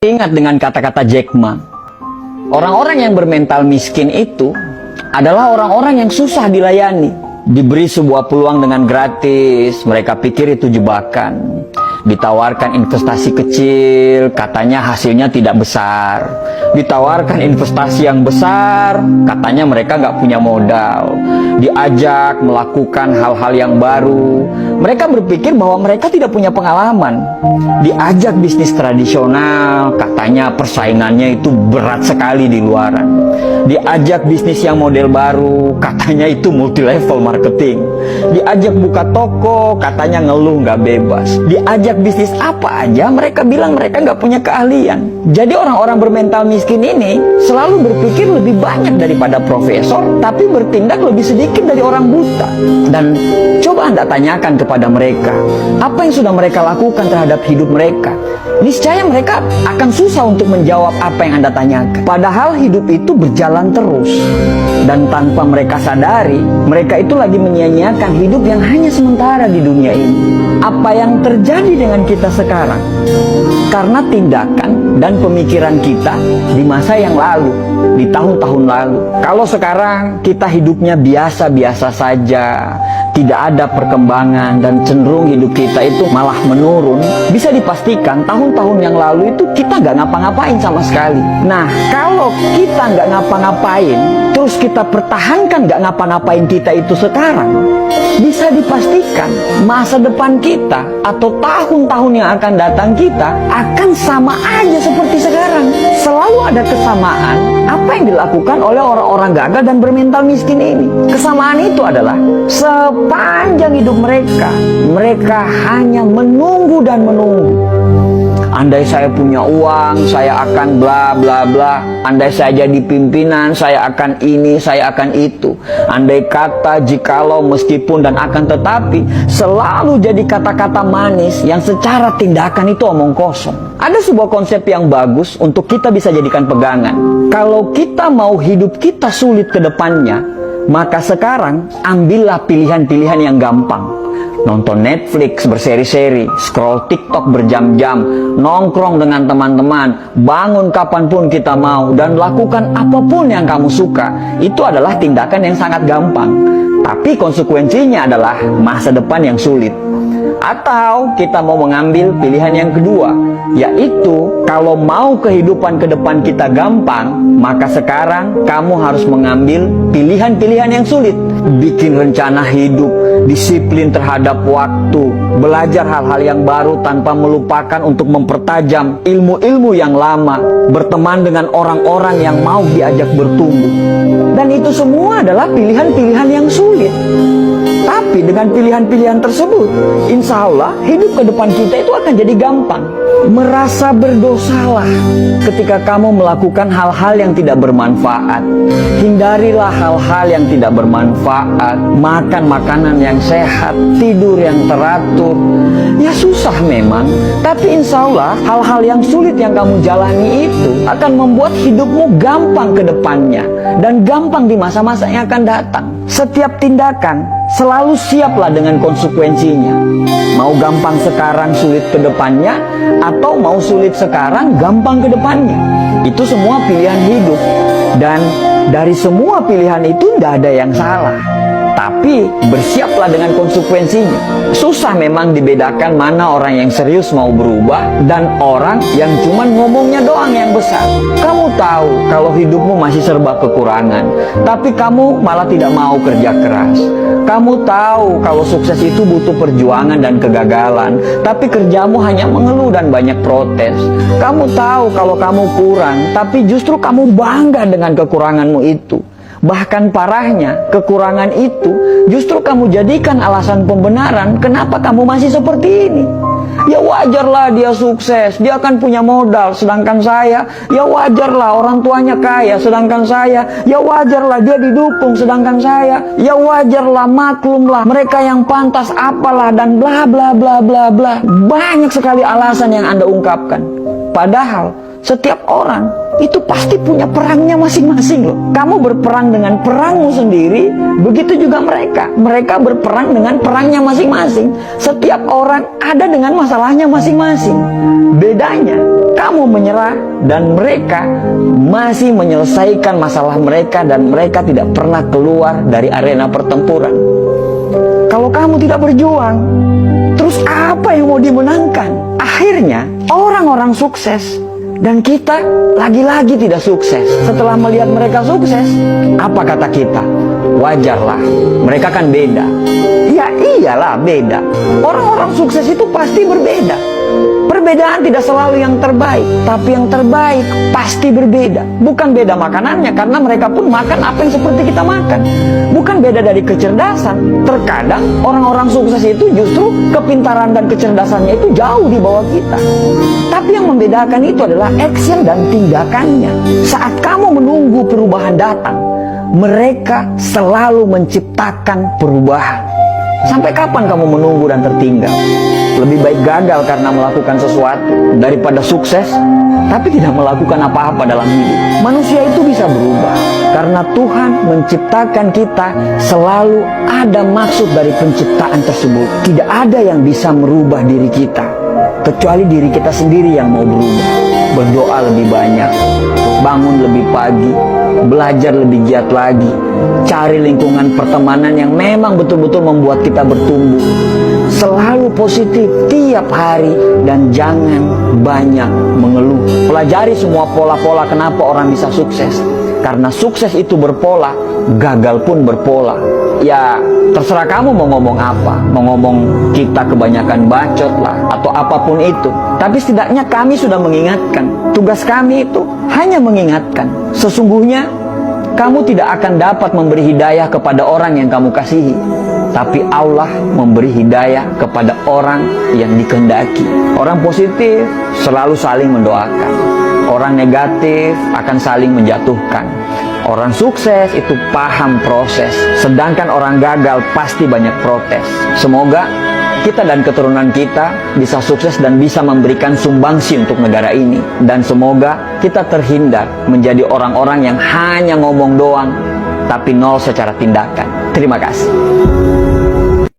Ingat dengan kata-kata Jack Ma, orang-orang yang bermental miskin itu adalah orang-orang yang susah dilayani. Diberi sebuah peluang dengan gratis, mereka pikir itu jebakan. Ditawarkan investasi kecil, katanya hasilnya tidak besar. Ditawarkan investasi yang besar, katanya mereka nggak punya modal. Diajak melakukan hal-hal yang baru, mereka berpikir bahwa mereka tidak punya pengalaman. Diajak bisnis tradisional, katanya persaingannya itu berat sekali di luaran. Diajak bisnis yang model baru, katanya itu multi level marketing. Diajak buka toko, katanya ngeluh nggak bebas. Diajak bisnis apa aja, mereka bilang mereka nggak punya keahlian. Jadi orang-orang bermental miskin ini selalu berpikir lebih banyak daripada profesor, tapi bertindak lebih sedikit dari orang buta. Dan coba Anda tanyakan kepada mereka, apa yang sudah mereka lakukan terhadap hidup mereka? Niscaya mereka akan susah untuk menjawab apa yang Anda tanyakan. Padahal hidup itu berjalan terus. Dan tanpa mereka sadari, mereka itu lagi menyia-nyiakan hidup yang hanya sementara di dunia ini. Apa yang terjadi dengan kita sekarang? Karena tindakan dan pemikiran kita di masa yang lalu, di tahun-tahun lalu. Kalau sekarang kita hidupnya biasa-biasa saja, tidak ada perkembangan dan cenderung hidup kita itu malah menurun, bisa dipastikan tahun-tahun yang lalu itu kita nggak ngapa-ngapain sama sekali. Nah, kalau kita nggak ngapa-ngapain, terus kita pertahankan nggak ngapa-ngapain kita itu sekarang, bisa dipastikan masa depan kita atau tahun-tahun yang akan datang kita akan sama aja seperti sekarang. Selalu ada kesamaan apa yang dilakukan oleh orang-orang gagal dan bermental miskin ini. Kesamaan itu adalah sepanjang hidup mereka, mereka hanya menunggu dan menunggu. Andai saya punya uang, saya akan bla bla bla. Andai saya jadi pimpinan, saya akan ini, saya akan itu. Andai kata, jikalau, meskipun, dan akan tetapi, selalu jadi kata-kata manis yang secara tindakan itu omong kosong. Ada sebuah konsep yang bagus untuk kita bisa jadikan pegangan. Kalau kita mau hidup kita sulit ke depannya, maka sekarang ambillah pilihan-pilihan yang gampang. Nonton Netflix berseri-seri, scroll TikTok berjam-jam, nongkrong dengan teman-teman, bangun kapanpun kita mau, dan lakukan apapun yang kamu suka. Itu adalah tindakan yang sangat gampang. Tapi konsekuensinya adalah masa depan yang sulit. Atau kita mau mengambil pilihan yang kedua, yaitu kalau mau kehidupan ke depan kita gampang, maka sekarang kamu harus mengambil pilihan-pilihan yang sulit. Bikin rencana hidup, disiplin terhadap waktu, belajar hal-hal yang baru tanpa melupakan untuk mempertajam ilmu-ilmu yang lama, berteman dengan orang-orang yang mau diajak bertumbuh. Dan itu semua adalah pilihan-pilihan yang sulit. Tapi dengan pilihan-pilihan tersebut, insya Allah hidup ke depan kita itu akan jadi gampang. Merasa berdosalah ketika kamu melakukan hal-hal yang tidak bermanfaat. Hindarilah hal-hal yang tidak bermanfaat. Makan makanan yang sehat, tidur yang teratur. Ya susah memang, tapi insya Allah hal-hal yang sulit yang kamu jalani itu akan membuat hidupmu gampang ke depannya. Dan gampang di masa-masa yang akan datang. Setiap tindakan selalu siaplah dengan konsekuensinya. Mau gampang sekarang, sulit ke depannya, atau mau sulit sekarang, gampang ke depannya. Itu semua pilihan hidup. Dan dari semua pilihan itu tidak ada yang salah. Tapi bersiaplah dengan konsekuensinya. Susah memang dibedakan mana orang yang serius mau berubah dan orang yang cuma ngomongnya doang yang besar. Kamu tahu kalau hidupmu masih serba kekurangan, tapi kamu malah tidak mau kerja keras. Kamu tahu kalau sukses itu butuh perjuangan dan kegagalan, tapi kerjamu hanya mengeluh dan banyak protes. Kamu tahu kalau kamu kurang, tapi justru kamu bangga dengan kekuranganmu itu. Bahkan parahnya, kekurangan itu justru kamu jadikan alasan pembenaran kenapa kamu masih seperti ini. Ya wajarlah dia sukses, dia akan punya modal, sedangkan saya, ya wajarlah orang tuanya kaya, sedangkan saya, ya wajarlah dia didukung, sedangkan saya, ya wajarlah, maklumlah, mereka yang pantas apalah, dan bla bla bla bla bla. Banyak sekali alasan yang Anda ungkapkan. Padahal setiap orang itu pasti punya perangnya masing-masing loh. Kamu berperang dengan perangmu sendiri, begitu juga mereka. Mereka berperang dengan perangnya masing-masing. Setiap orang ada dengan masalahnya masing-masing. Bedanya, kamu menyerah dan mereka masih menyelesaikan masalah mereka dan mereka tidak pernah keluar dari arena pertempuran. Kalau kamu tidak berjuang, terus apa yang mau dimenangkan? Akhirnya, orang-orang sukses dan kita lagi-lagi tidak sukses. Setelah melihat mereka sukses, apa kata kita? Wajarlah, mereka kan beda. Ya iyalah beda. Orang-orang sukses itu pasti berbeda. Perbedaan tidak selalu yang terbaik, tapi yang terbaik pasti berbeda. Bukan beda makanannya, karena mereka pun makan apa yang seperti kita makan. Bukan beda dari kecerdasan. Terkadang orang-orang sukses itu justru kepintaran dan kecerdasannya itu jauh di bawah kita. Tapi yang membedakan itu adalah action dan tindakannya. Saat kamu menunggu perubahan datang, mereka selalu menciptakan perubahan. Sampai kapan kamu menunggu dan tertinggal? Lebih baik gagal karena melakukan sesuatu daripada sukses tapi tidak melakukan apa-apa dalam hidup. Manusia itu bisa berubah karena Tuhan menciptakan kita, selalu ada maksud dari penciptaan tersebut. Tidak ada yang bisa merubah diri kita kecuali diri kita sendiri yang mau berubah. Berdoa lebih banyak, bangun lebih pagi, belajar lebih giat lagi, cari lingkungan pertemanan yang memang betul-betul membuat kita bertumbuh. Selalu positif tiap hari dan jangan banyak mengeluh. Pelajari semua pola-pola kenapa orang bisa sukses. Karena sukses itu berpola, gagal pun berpola. Ya terserah kamu mau ngomong apa, mau ngomong kita kebanyakan bacot lah atau apapun itu. Tapi setidaknya kami sudah mengingatkan. Tugas kami itu hanya mengingatkan. Sesungguhnya kamu tidak akan dapat memberi hidayah kepada orang yang kamu kasihi, tapi Allah memberi hidayah kepada orang yang dikehendaki. Orang positif selalu saling mendoakan. Orang negatif akan saling menjatuhkan. Orang sukses itu paham proses, sedangkan orang gagal pasti banyak protes. Semoga kita dan keturunan kita bisa sukses dan bisa memberikan sumbangsi untuk negara ini. Dan semoga kita terhindar menjadi orang-orang yang hanya ngomong doang, tapi nol secara tindakan. Terima kasih.